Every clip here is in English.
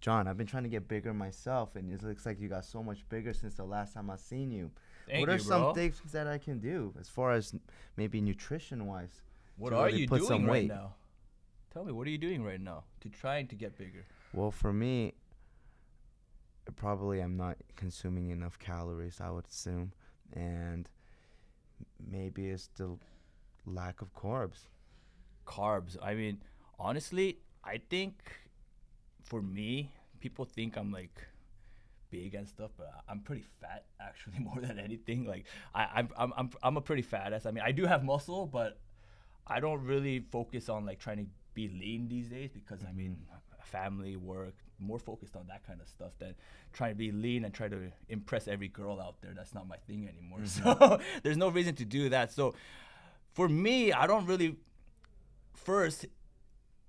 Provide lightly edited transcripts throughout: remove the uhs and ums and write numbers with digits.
John, I've been trying to get bigger myself, and it looks like you got so much bigger since the last time I seen you. Thank What are you, some bro. things that I can do as far as maybe nutrition wise What to are really you put doing some right weight? now? Tell me, what are you doing right now to trying to get bigger? Well, for me, probably I'm not consuming enough calories, I would assume, and maybe it's the lack of carbs. Carbs. I mean, honestly, I think for me, people think I'm like big and stuff, but I'm pretty fat actually more than anything. Like I'm a pretty fat ass. I mean, I do have muscle, but I don't really focus on like trying to be lean these days because I mean, family, work, more focused on that kind of stuff than trying to be lean and try to impress every girl out there. That's not my thing anymore. So there's no reason to do that. So for me, first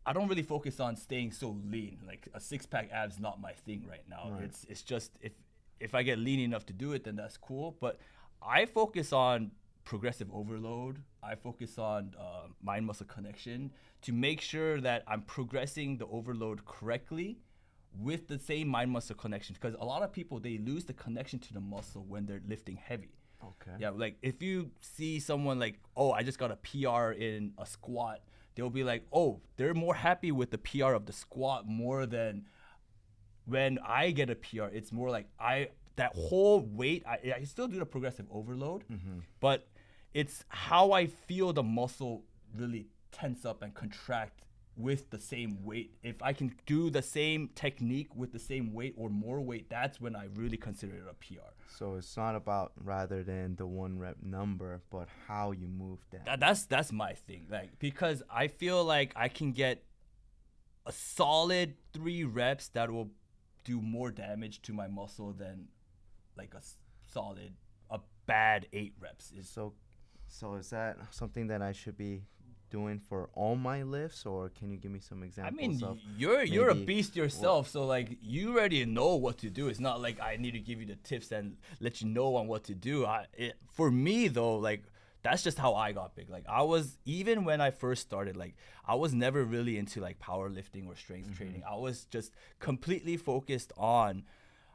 I don't really focus on staying so lean. Like a six pack abs not my thing right now. Right. It's just if I get lean enough to do it, then that's cool. But I focus on progressive overload. I focus on mind muscle connection to make sure that I'm progressing the overload correctly with the same mind muscle connection. Because a lot of people they lose the connection to the muscle when they're lifting heavy. Okay. Yeah, like if you see someone like, oh, I just got a PR in a squat, they'll be like, oh, they're more happy with the PR of the squat more than when I get a PR. It's more like that whole weight. I still do the progressive overload, but it's how I feel the muscle really tense up and contract with the same weight. If I can do the same technique with the same weight or more weight, that's when I really consider it a PR. So it's not about rather than the one rep number, but how you move that. That's my thing. Like because I feel like I can get a solid 3 reps that will do more damage to my muscle than like solid a bad 8 reps. So is that something that I should be doing for all my lifts, or can you give me some I examples mean, of you're a maybe beast yourself, so like you already know what to do. It's not like I need to give you the tips and let you know on what to do. For me though, like that's just how I got big. Like I was even when I first started, like I was never really into like powerlifting or strength training. I was just completely focused on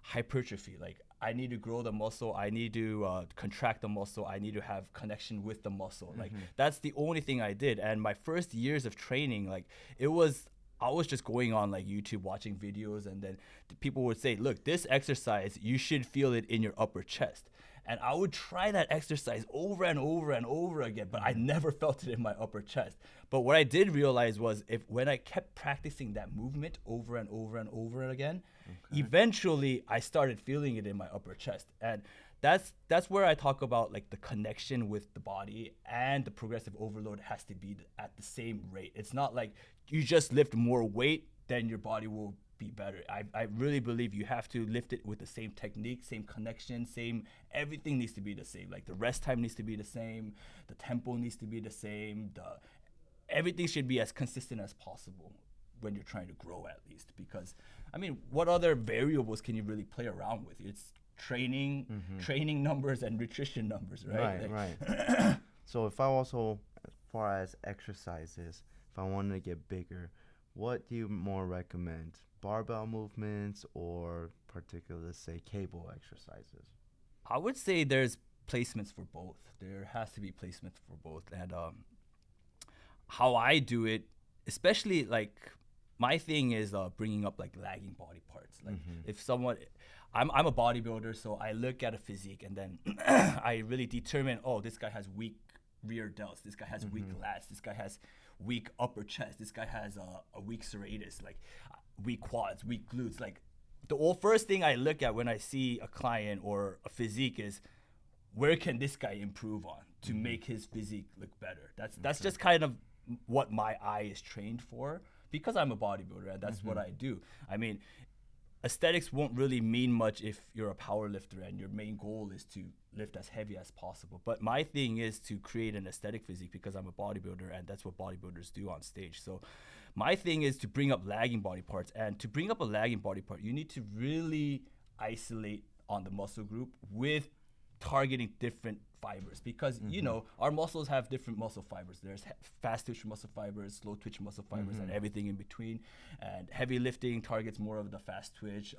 hypertrophy. Like I need to grow the muscle. I need to contract the muscle. I need to have connection with the muscle. Like that's the only thing I did. And my first years of training, like I was just going on like YouTube watching videos, and then people would say, look, this exercise, you should feel it in your upper chest. And I would try that exercise over and over and over again, but I never felt it in my upper chest. But what I did realize was when I kept practicing that movement over and over and over again, eventually I started feeling it in my upper chest. And that's where I talk about like the connection with the body, and the progressive overload has to be at the same rate. It's not like you just lift more weight, then your body will be better. I really believe you have to lift it with the same technique, same connection, everything needs to be the same. Like the rest time needs to be the same, the tempo needs to be the same, everything should be as consistent as possible when you're trying to grow, at least. Because I mean, what other variables can you really play around with? It's training numbers and nutrition numbers, right? Right. So if I also, as far as exercises, if I wanted to get bigger, what do you more recommend? Barbell movements or particular, say, cable exercises? I would say there's placements for both. There has to be placements for both. And how I do it, especially like my thing is bringing up like lagging body parts. Like if someone, I'm a bodybuilder, so I look at a physique and then I really determine, oh, this guy has weak rear delts, this guy has weak lats, this guy has weak upper chest, this guy has a weak serratus, like weak quads, weak glutes. Like the first thing I look at when I see a client or a physique is where can this guy improve on to make his physique look better. That's just kind of what my eye is trained for, because I'm a bodybuilder and that's what I do. I mean, aesthetics won't really mean much if you're a power lifter and your main goal is to lift as heavy as possible. But my thing is to create an aesthetic physique because I'm a bodybuilder and that's what bodybuilders do on stage. So my thing is to bring up lagging body parts. And to bring up a lagging body part, you need to really isolate on the muscle group with targeting different fibers because you know our muscles have different muscle fibers. There's fast twitch muscle fibers, slow twitch muscle fibers, and everything in between. And heavy lifting targets more of the fast twitch.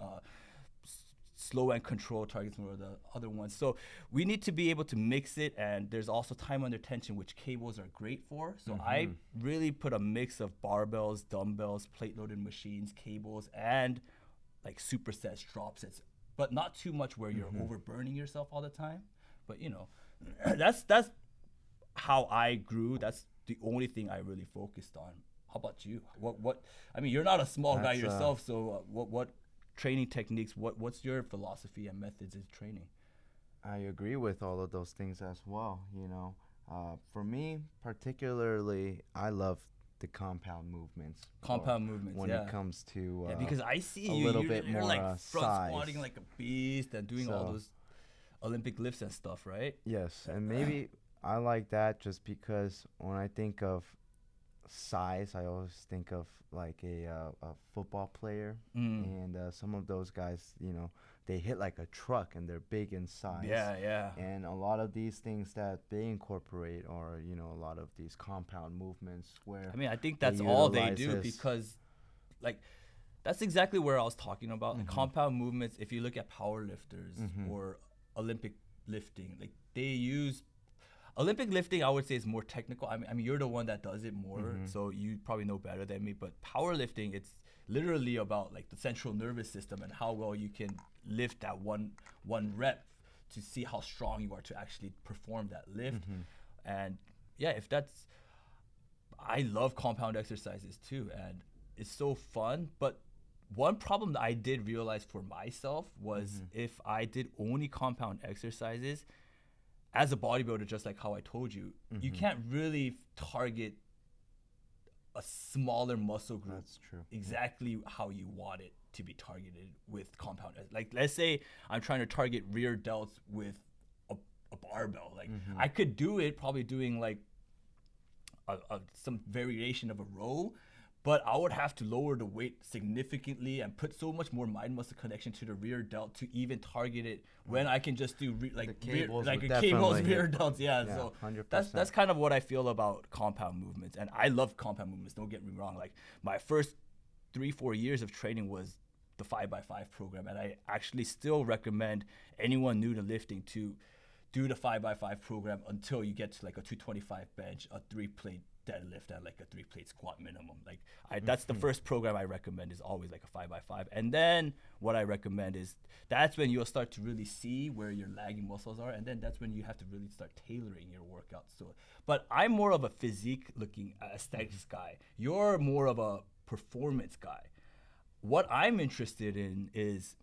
Slow and control targets more of the other ones. So we need to be able to mix it, and there's also time under tension, which cables are great for. So I really put a mix of barbells, dumbbells, plate loaded machines, cables, and like supersets, drop sets, but not too much where you're overburning yourself all the time. But you know, that's how I grew. That's the only thing I really focused on. How about you? What? I mean, you're not a small guy yourself, so what training techniques? What's your philosophy and methods in training? I agree with all of those things as well. You know, for me particularly, I love the compound movements. When it comes to because I see a you, little you're, bit you're more like front size. squatting like a beast and doing all those Olympic lifts and stuff, right? Yes, and maybe I like that just because when I think of size, I always think of like a football player, and some of those guys, you know, they hit like a truck and they're big in size. Yeah. And a lot of these things that they incorporate are, you know, a lot of these compound movements where I mean, I think that's all they do because, like, that's exactly where I was talking about. The compound movements, if you look at power lifters or Olympic lifting, like, they use Olympic lifting, I would say, is more technical. I mean, you're the one that does it more, so you probably know better than me. But powerlifting, it's literally about like the central nervous system and how well you can lift that one rep to see how strong you are to actually perform that lift. And yeah, I love compound exercises too, and it's so fun. But one problem that I did realize for myself was if I did only compound exercises, as a bodybuilder, just like how I told you, you can't really target a smaller muscle group. That's true. Exactly how you want it to be targeted with compound. Like, let's say I'm trying to target rear delts with a barbell. Like, I could do it, probably doing like some variation of a row, but I would have to lower the weight significantly and put so much more mind muscle connection to the rear delt to even target it when I can just do cables rear delts. Yeah, so 100%. that's kind of what I feel about compound movements. And I love compound movements, don't get me wrong. Like, my first 3-4 years of training was the 5x5 program, and I actually still recommend anyone new to lifting to do the 5x5 program until you get to like a 225 bench, a 3-plate deadlift, and like a 3-plate squat minimum. Like, that's the first program I recommend, is always like a 5x5. And then what I recommend is that's when you'll start to really see where your lagging muscles are, and then that's when you have to really start tailoring your workouts to it. But I'm more of a physique looking aesthetics guy. You're more of a performance guy. What I'm interested in is,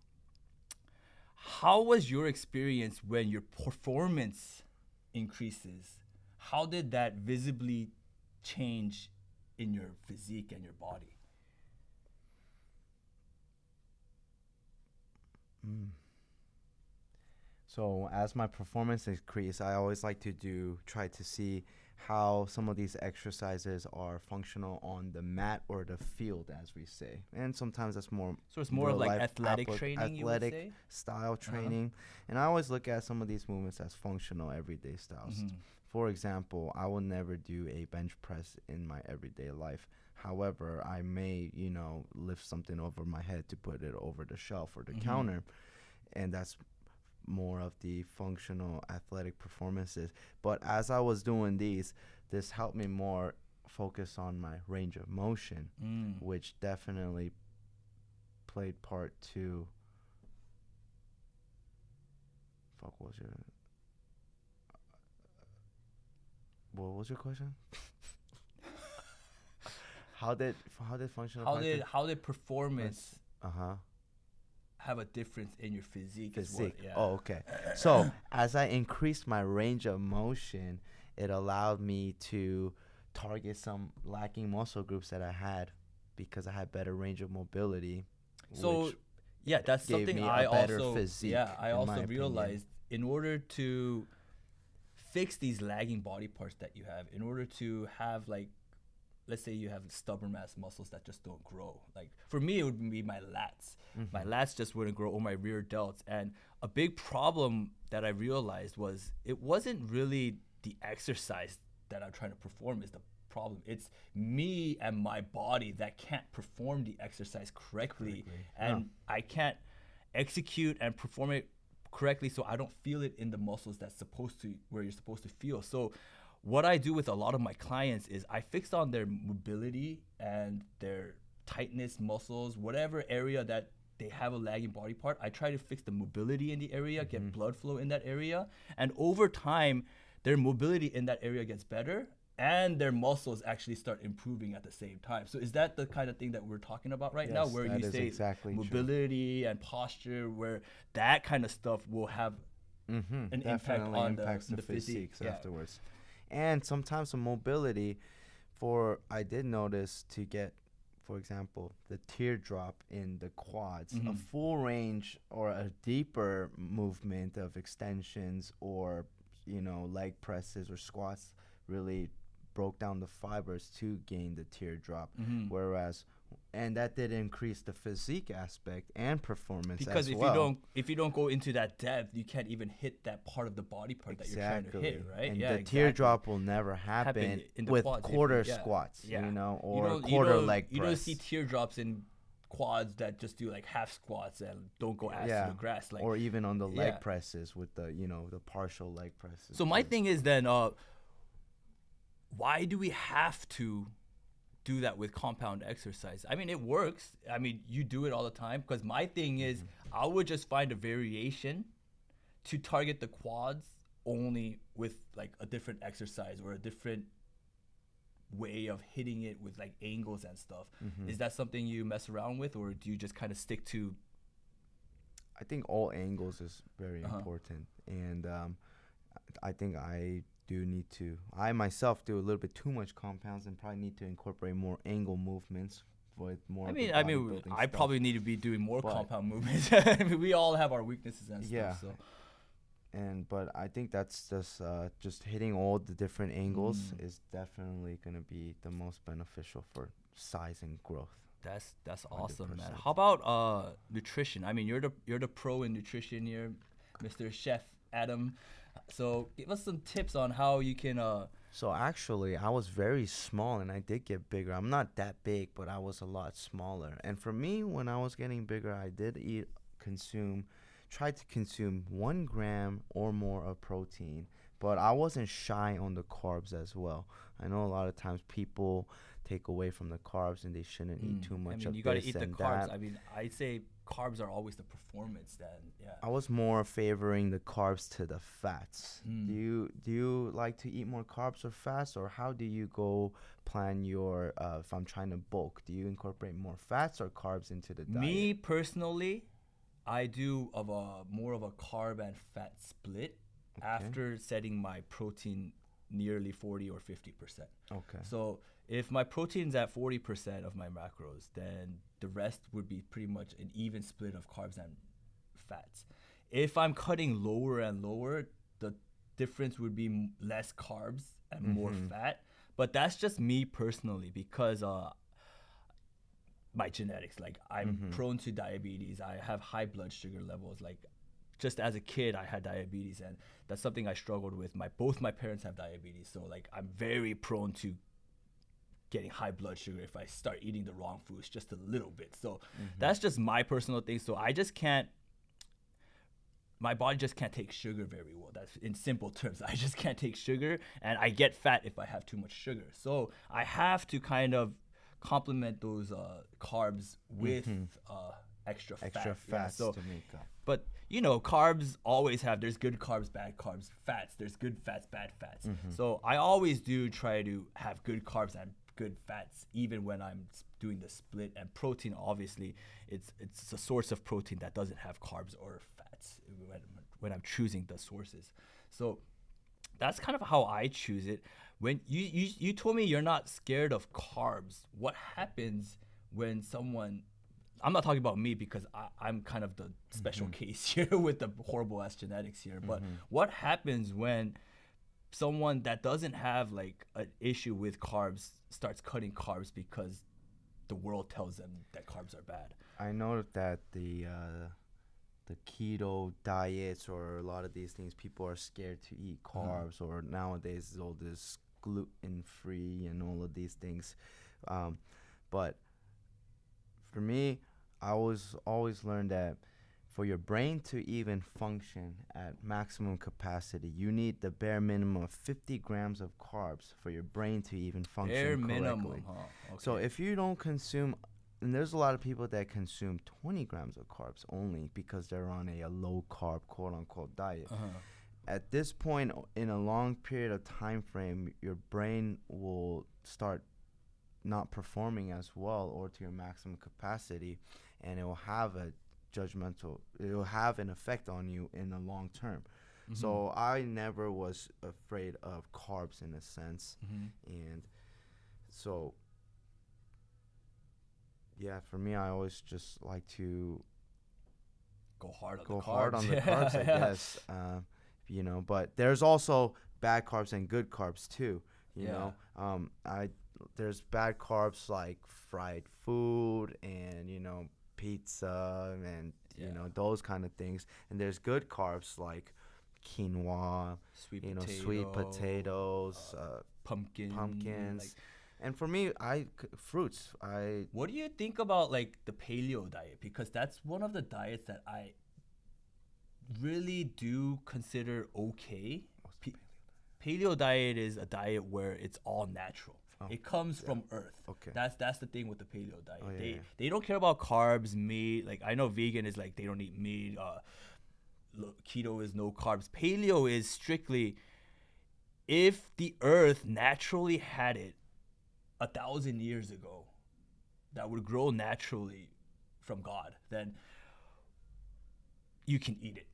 how was your experience when your performance increases? How did that visibly change in your physique and your body? So as my performance increase, I always like to try to see how some of these exercises are functional on the mat or the field, as we say. And sometimes that's more, so it's more of like athletic training, you would say? Style training. And I always look at some of these movements as functional everyday styles. For example, I will never do a bench press in my everyday life. However, I may, you know, lift something over my head to put it over the shelf or the counter. And that's more of the functional athletic performances. But as I was doing this helped me more focus on my range of motion, which definitely played part to what was your question? how did functional how did performance uh-huh have a difference in your physique? Oh, okay. So as I increased my range of motion, it allowed me to target some lacking muscle groups that I had because I had better range of mobility. So yeah, that's gave something me I a better also physique, I in also my realized, in order to fix these lagging body parts that you have, in order to have like let's say you have stubborn ass muscles that just don't grow. Like for me, it would be my lats. My lats just wouldn't grow, or my rear delts. And a big problem that I realized was it wasn't really the exercise that I'm trying to perform is the problem. It's me and my body that can't perform the exercise correctly. And I can't execute and perform it correctly, so I don't feel it in the muscles that's supposed to, where you're supposed to feel. So what I do with a lot of my clients is I fix on their mobility and their tightness muscles, whatever area that they have a lagging body part. I try to fix the mobility in the area, get blood flow in that area, and over time their mobility in that area gets better and their muscles actually start improving at the same time. So is that the kind of thing that we're talking about right now, where you say exactly mobility and posture, where that kind of stuff will have an impact on the physique afterwards? And sometimes the mobility, I did notice to get, for example, the teardrop in the quads, a full range or a deeper movement of extensions or, leg presses or squats really broke down the fibers to gain the teardrop. And that did increase the physique aspect and performance because as if you don't go into that depth, you can't even hit that part of the body part that you're trying to hit, right? And the teardrop will never happen with quads, quarter squats, or quarter leg press. You don't see teardrops in quads that just do like half squats and don't go ass to the grass, like, or even on the leg presses with the the partial leg presses. So my thing is then, why do we have to do that with compound exercise? I mean, it works. I mean, you do it all the time. Because my thing is, I would just find a variation to target the quads only with like a different exercise or a different way of hitting it with like angles and stuff. Is that something you mess around with, or do you just kind of stick to? I think all angles is very important, and I think I myself do a little bit too much compounds and probably need to incorporate more angle movements with more. I probably need to be doing more compound movements. We all have our weaknesses and stuff. So. But I think that's just hitting all the different angles is definitely going to be the most beneficial for size and growth. That's awesome, 100%. Man. How about nutrition? I mean, you're the pro in nutrition here, Mr. Chef Adam. So give us some tips on how you can. So actually, I was very small and I did get bigger. I'm not that big, but I was a lot smaller. And for me, when I was getting bigger, I did try to consume 1 gram or more of protein. But I wasn't shy on the carbs as well. I know a lot of times people take away from the carbs and they shouldn't eat too much of this and that. You got to eat the carbs. I mean, I'd say carbs are always the performance then. Yeah. I was more favoring the carbs to the fats. Do you like to eat more carbs or fats, or how do you go plan your if I'm trying to bulk, do you incorporate more fats or carbs into the diet? Me personally, I do more of a carb and fat split after setting my protein nearly 40 or 50%. Okay. So if my protein's at 40% of my macros, then the rest would be pretty much an even split of carbs and fats. If I'm cutting lower and lower, the difference would be less carbs and more fat. But that's just me personally, because my genetics, like I'm prone to diabetes. I have high blood sugar levels. Like just as a kid, I had diabetes, and that's something I struggled with. Both my parents have diabetes, so like I'm very prone to getting high blood sugar if I start eating the wrong foods just a little bit. So that's just my personal thing. So I just can't. My body just can't take sugar very well. That's in simple terms. I just can't take sugar, and I get fat if I have too much sugar. So I have to kind of complement those carbs with extra fats to make up. But carbs always have, there's good carbs, bad carbs, fats, there's good fats, bad fats. So I always do try to have good carbs and good fats, even when I'm doing the split. And protein, obviously, it's a source of protein that doesn't have carbs or fats when I'm choosing the sources. So that's kind of how I choose it. When you told me you're not scared of carbs, what happens when someone, I'm not talking about me because I'm kind of the special case here with the horrible ass genetics here, but what happens when someone that doesn't have like an issue with carbs starts cutting carbs because the world tells them that carbs are bad? I know that the keto diets or a lot of these things, people are scared to eat carbs, or nowadays all this gluten free and all of these things. But for me, I was always learned that for your brain to even function at maximum capacity, you need the bare minimum of 50 grams of carbs for your brain to even function Bare correctly. minimum, huh? Okay. So if you don't consume, and there's a lot of people that consume 20 grams of carbs only because they're on a low carb, quote unquote, diet. At this point in a long period of time frame, your brain will start not performing as well or to your maximum capacity, and it will have it will have an effect on you in the long term. So I never was afraid of carbs in a sense. And so yeah, for me, I always just like to Go hard on go the carbs. hard on the carbs, I guess. But there's also bad carbs and good carbs too. You know, there's bad carbs like fried food and pizza and those kind of things, and there's good carbs like quinoa, sweet potatoes, pumpkins. Like, and for me, fruits. what do you think about like the paleo diet? Because that's one of the diets that I really do consider okay. Paleo diet is a diet where it's all natural. It comes from earth. Okay. That's the thing with the paleo diet. Oh, yeah, They don't care about carbs, meat. Like I know vegan is like they don't eat meat. Keto is no carbs. Paleo is strictly if the earth naturally had it 1,000 years ago, that would grow naturally from God, then you can eat it.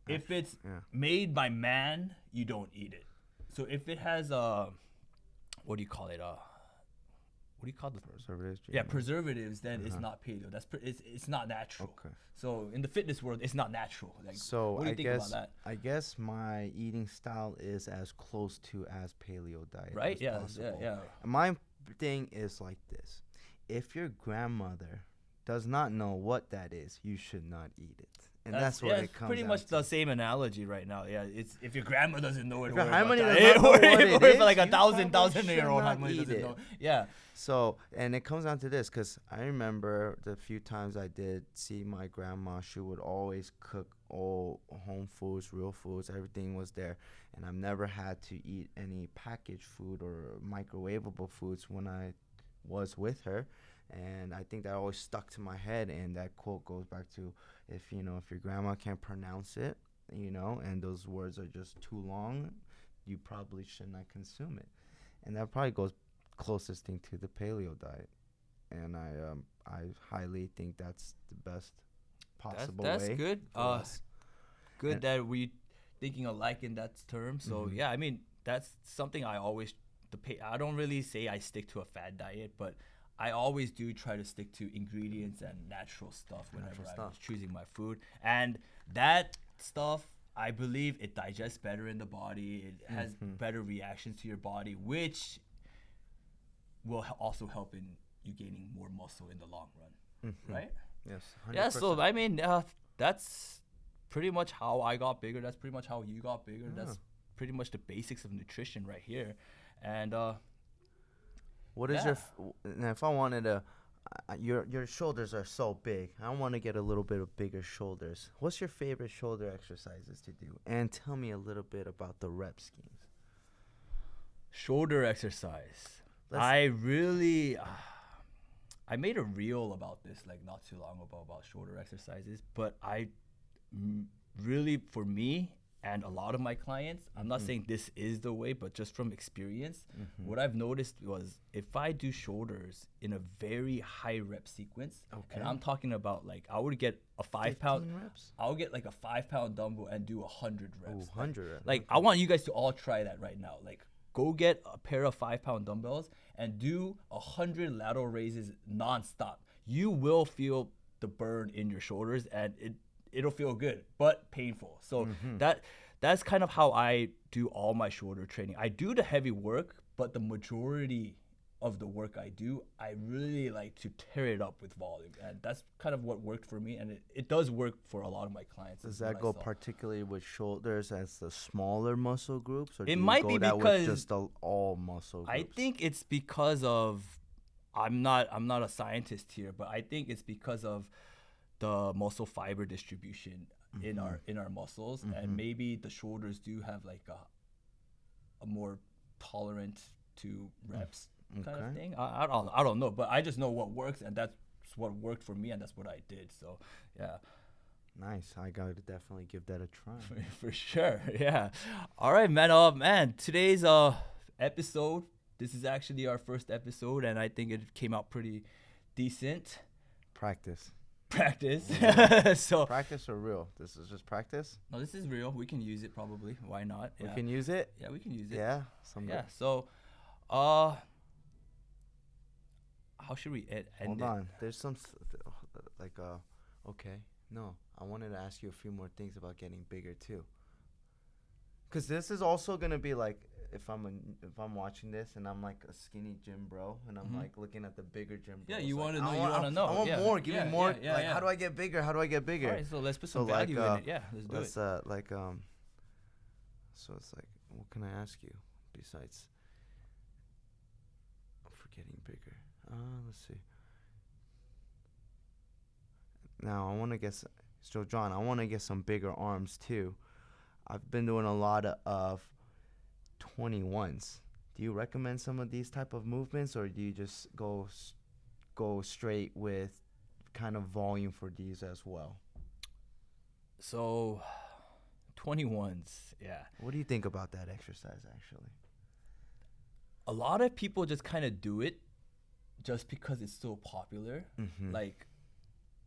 If it's made by man, you don't eat it. So if it has what do you call it? What do you call the preservatives? Yeah, preservatives. Then it's not paleo. It's not natural. Okay. So in the fitness world, it's not natural. Like, So what do you think about that? I guess my eating style is as close to as paleo diet, Right? as Yeah. possible. Yeah. My thing is like this: if your grandmother does not know what that is, you should not eat it. And that's what it comes pretty down much to. the same analogy right now. Yeah, it's if your grandma doesn't know it, If your worry about harmony that. does not know what it Or if is, like a you thousand probably year old should not harmony eat doesn't it. know. Yeah. So, and it comes down to this, because I remember the few times I did see my grandma, she would always cook all home foods, real foods, everything was there. And I've never had to eat any packaged food or microwavable foods when I was with her. And I think that always stuck to my head. And that quote goes back to if your grandma can't pronounce it, and those words are just too long, you probably should not consume it. And that probably goes closest thing to the paleo diet. And I highly think that's the best possible That's way. good. For us. Good And- that we thinking alike in that term. So yeah, I mean that's something I always I don't really say I stick to a fad diet, but I always do try to stick to ingredients and natural stuff whenever I'm choosing my food. And that stuff, I believe it digests better in the body. It has better reactions to your body, which will also help in you gaining more muscle in the long run, right? Yes. 100%. Yeah, so I mean, that's pretty much how I got bigger. That's pretty much how you got bigger. That's pretty much the basics of nutrition right here. And What is now if I wanted to, your shoulders are so big. I want to get a little bit of bigger shoulders. What's your favorite shoulder exercises to do? And tell me a little bit about the rep schemes. shoulder exercise. I really, I made a reel about this like not too long ago about shoulder exercises, but really, for me and a lot of my clients, I'm not saying this is the way, but just from experience, what I've noticed was if I do shoulders in a very high rep sequence, and I'm talking about like I would get a 5 pound reps? I'll get like a 5 pound dumbbell and do 100 reps. Ooh, 100 reps. Like I want you guys to all try that right now. Like go get a pair of 5 pound dumbbells and do 100 lateral raises nonstop. You will feel the burn in your shoulders, and it'll feel good but painful. So that's kind of how I do all my shoulder training. I do the heavy work, but the majority of the work I do, I really like to tear it up with volume, and that's kind of what worked for me, and it does work for a lot of my clients. Does is what that I go saw. particularly with shoulders as the smaller muscle groups, or It do you might go be that because with just all muscle I groups? think it's because of I'm not a scientist here, but I think it's because of the muscle fiber distribution in our muscles, and maybe the shoulders do have like a more tolerant to reps kind of Okay. thing. I don't know, but I just know what works, and that's what worked for me, and that's what I did. So yeah. Nice. I gotta definitely give that a try. For sure. Yeah. All right, man. Man, today's episode. This is actually our first episode, and I think it came out pretty decent. Practice. Practice. So Practice or real? This is just practice. no, this is real. We can use it probably. Why not? We Yeah. can use it. Yeah, we can use it. Yeah. Someday. Yeah. So, how should we end Hold it? on. There's some like okay. No, I wanted to ask you a few more things about getting bigger too. Cause this is also gonna be like if I'm watching this and I'm like a skinny gym bro and I'm like looking at the bigger gym bro. Yeah, you want wanna to know. You wanna know. I want Yeah. more. Give Yeah, me more. yeah, like yeah. how do I get bigger? How do I get bigger? All right, so let's put So some like, value in it. Yeah, let's do Let's it. like so it's like what can I ask you besides for getting bigger? Let's see. Now I want to get so John, I want to get some bigger arms too. I've been doing a lot of 21s. Do you recommend some of these type of movements, or do you just go straight with kind of volume for these as well? So, 21s. Yeah. What do you think about that exercise actually? A lot of people just kind of do it just because it's so popular. Like,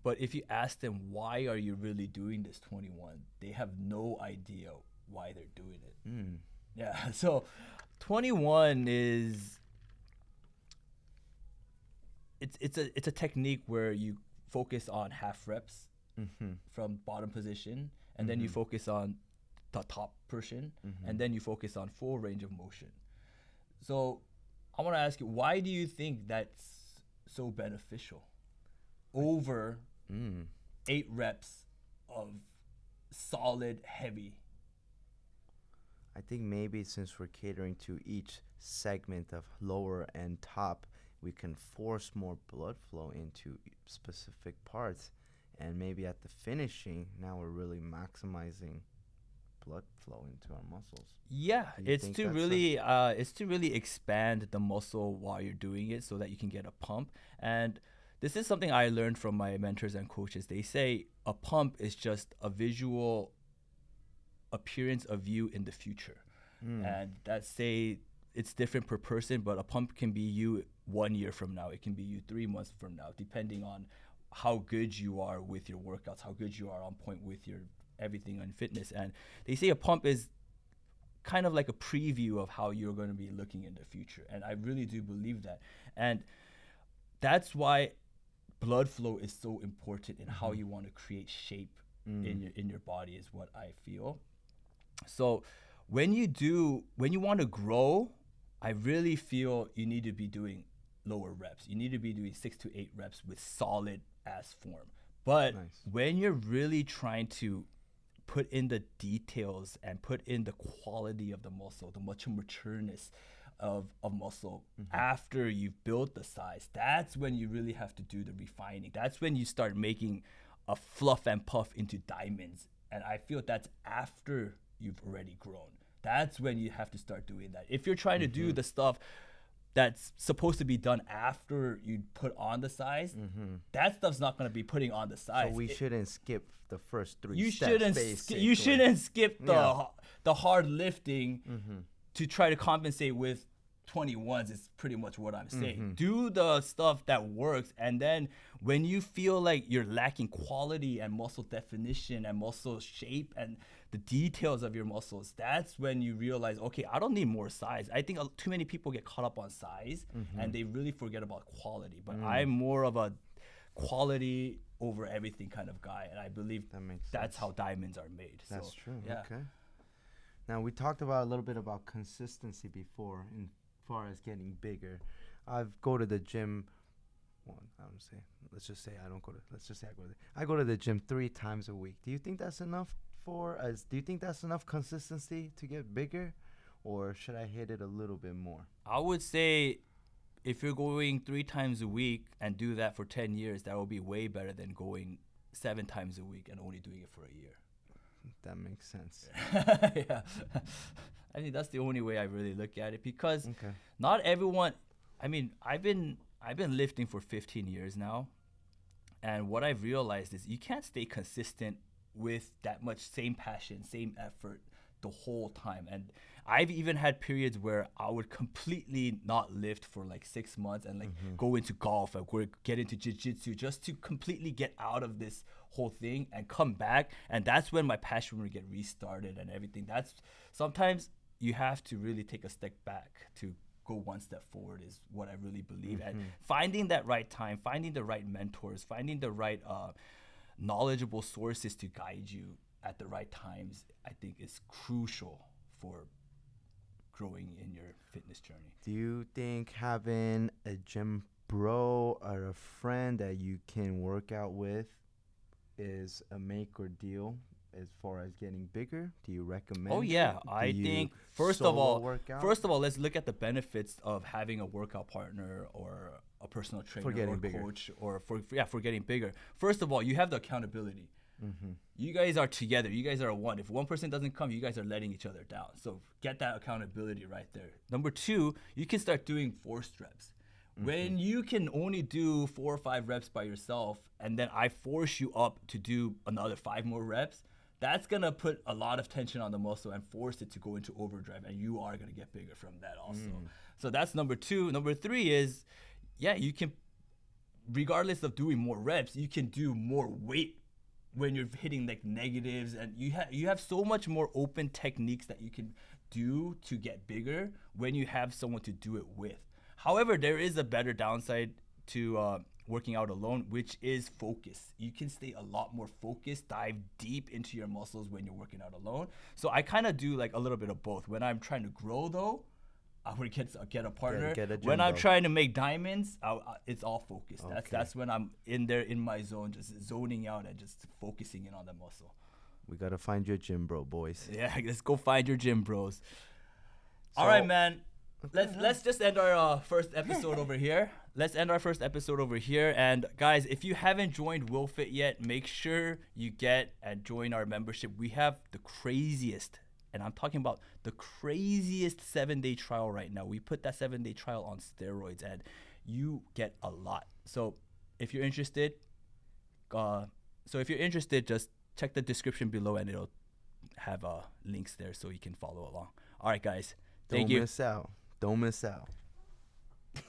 but if you ask them why are you really doing this 21, they have no idea why they're doing it. Yeah. So 21 is it's a technique where you focus on half reps from bottom position, and then you focus on the top portion, and then you focus on full range of motion. So I want to ask you, why do you think that's so beneficial over 8 reps of solid heavy? I think maybe since we're catering to each segment of lower and top, we can force more blood flow into specific parts, and maybe at the finishing, now we're really maximizing blood flow into our muscles. Yeah, Do you it's think to that's really expand the muscle while you're doing it, so that you can get a pump. And this is something I learned from my mentors and coaches. They say a pump is just a visual appearance of you in the future, and that say it's different per person, but a pump can be you 1 year from now, it can be you 3 months from now, depending on how good you are with your workouts, how good you are on point with your everything on fitness. And they say a pump is kind of like a preview of how you're going to be looking in the future, and I really do believe that. And that's why blood flow is so important in how you want to create shape in your body, is what I feel. So when you want to grow, I really feel you need to be doing lower reps. You need to be doing 6 to 8 reps with solid ass form. But when you're really trying to put in the details and put in the quality of the muscle, the much matureness of muscle after you've built the size, that's when you really have to do the refining. That's when you start making a fluff and puff into diamonds. And I feel that's after you've already grown. That's when you have to start doing that. If you're trying to do the stuff that's supposed to be done after you put on the size, that stuff's not going to be putting on the size. So we shouldn't skip the first 3 You steps. you shouldn't skip the hard lifting to try to compensate with 21s. Is pretty much what I'm saying. Do the stuff that works, and then when you feel like you're lacking quality and muscle definition and muscle shape and the details of your muscles, that's when you realize, okay, I don't need more size. I think too many people get caught up on size and they really forget about quality. But I'm more of a quality over everything kind of guy, and I believe That makes that's sense. how diamonds are made. That's So, true. Yeah. Okay. Now we talked about a little bit about consistency before, in far as getting bigger. I've go to the gym. Well, I don't say. Let's just say I don't go to. Let's just say I go to. I go to the gym 3 times a week. Do you think that's enough for us? Do you think that's enough consistency to get bigger, or should I hit it a little bit more? I would say if you're going 3 times a week and do that for 10 years, that will be way better than going 7 times a week and only doing it for a year. That makes sense. Yeah. I think that's the only way I really look at it, because Okay. not everyone. I mean, I've been lifting for 15 years now, and what I've realized is you can't stay consistent with that much same passion, same effort the whole time. And I've even had periods where I would completely not lift for like 6 months and like go into golf or get into jiu-jitsu just to completely get out of this whole thing and come back. And that's when my passion would get restarted and everything. That's sometimes you have to really take a step back to go one step forward is what I really believe. And finding that right time, finding the right mentors, finding the right knowledgeable sources to guide you at the right times, I think is crucial for growing in your fitness journey. Do you think having a gym bro or a friend that you can work out with is a make or deal as far as getting bigger? Do you recommend? Oh yeah, it? Do I you think first of solo all, work out? let's look at the benefits of having a workout partner or a personal trainer getting or bigger. coach, or for getting bigger. First of all, you have the accountability. Mm-hmm. You guys are together. You guys are a one. If one person doesn't come, you guys are letting each other down. So get that accountability right there. Number two, you can start doing forced reps. When you can only do 4 or 5 reps by yourself, and then I force you up to do another 5 more reps, that's gonna put a lot of tension on the muscle and force it to go into overdrive, and you are gonna get bigger from that also. So that's number two. Number three is, yeah, you can, regardless of doing more reps, you can do more weight when you're hitting like negatives, and you have so much more open techniques that you can do to get bigger when you have someone to do it with. However, there is a better downside to working out alone, which is focus. You can stay a lot more focused, dive deep into your muscles when you're working out alone. So I kind of do like a little bit of both. When I'm trying to grow though, I would get a partner. Get a When I'm gym trying to make diamonds, it's all focused. Okay. That's when I'm in there in my zone, just zoning out and just focusing in on the muscle. We gotta find your gym bro, boys. Yeah, let's go find your gym bros. All So- right, man. Let's just end our first episode over here. Let's end our first episode over here. And guys, if you haven't joined WillFit yet, make sure you get and join our membership. We have the craziest, and I'm talking about the craziest 7-day trial right now. We put that 7-day trial on steroids, and you get a lot. So if you're interested, just check the description below, and it'll have links there so you can follow along. All right, guys. Thank you. Don't miss out. Don't miss out.